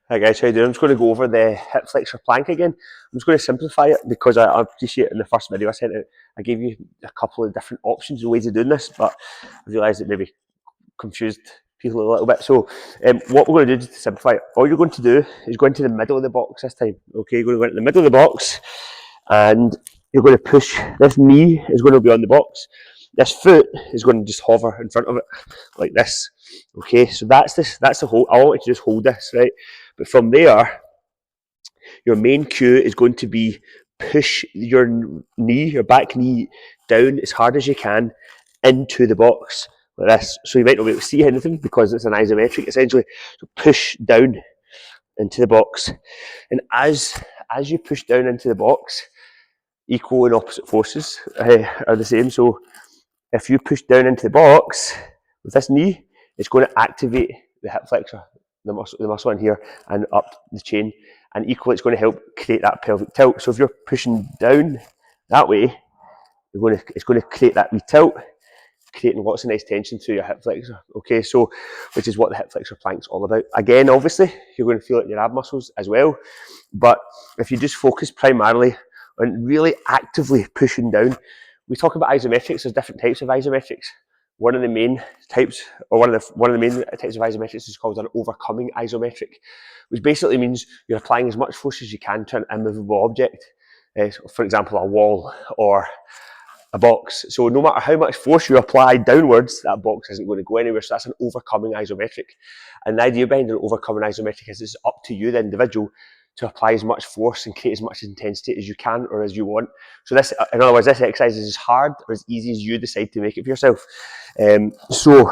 Hi guys, how you doing? I'm just going to go over the hip flexor plank again. I'm just going to simplify it because I appreciate in the first video I sent out, I gave you a couple of different options and ways of doing this, but I realised it maybe confused people a little bit. So what we're going to do to simplify it, all you're going to do is go into the middle of the box this time. Okay, you're going to go into the middle of the box and you're going to push, this knee is going to be on the box. This foot is going to just hover in front of it like this. Okay, so that's the whole, I want you to just hold this, right? But from there, your main cue is going to be push your knee, your back knee, down as hard as you can into the box like this. So you might not be able to see anything because it's an isometric essentially. So push down into the box, and as you push down into the box, equal and opposite forces are the same. So if you push down into the box with this knee, it's going to activate the hip flexor, the muscle in here, and up the chain. And equally, it's going to help create that pelvic tilt. So if you're pushing down that way, it's going to create that wee tilt, creating lots of nice tension through your hip flexor. Okay, so which is what the hip flexor plank's all about. Again, obviously, you're going to feel it in your ab muscles as well. But if you just focus primarily on really actively pushing down, we talk about isometrics. There's different types of isometrics. One of the main types, or one of the main types of isometrics is called an overcoming isometric, which basically means you're applying as much force as you can to an immovable object. For example, a wall or a box. So no matter how much force you apply downwards, that box isn't going to go anywhere. So that's an overcoming isometric. And the idea behind an overcoming isometric is it's up to you, the individual, to apply as much force and create as much intensity as you can or as you want. So this, in other words, this exercise is as hard or as easy as you decide to make it for yourself. So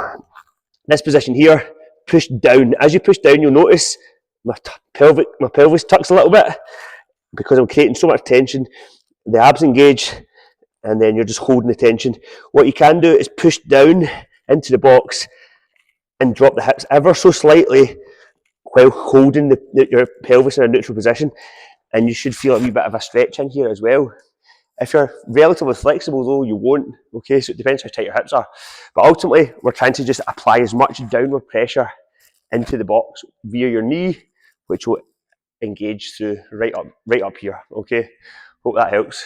this position here, push down. As you push down, you'll notice my pelvis tucks a little bit because I'm creating so much tension. The abs engage, and then you're just holding the tension. What you can do is push down into the box and drop the hips ever so slightly while holding your pelvis in a neutral position, and you should feel a wee bit of a stretch in here as well. If you're relatively flexible though, you won't, okay, so it depends how tight your hips are. But ultimately, we're trying to just apply as much downward pressure into the box via your knee, which will engage through right up here, okay? Hope that helps.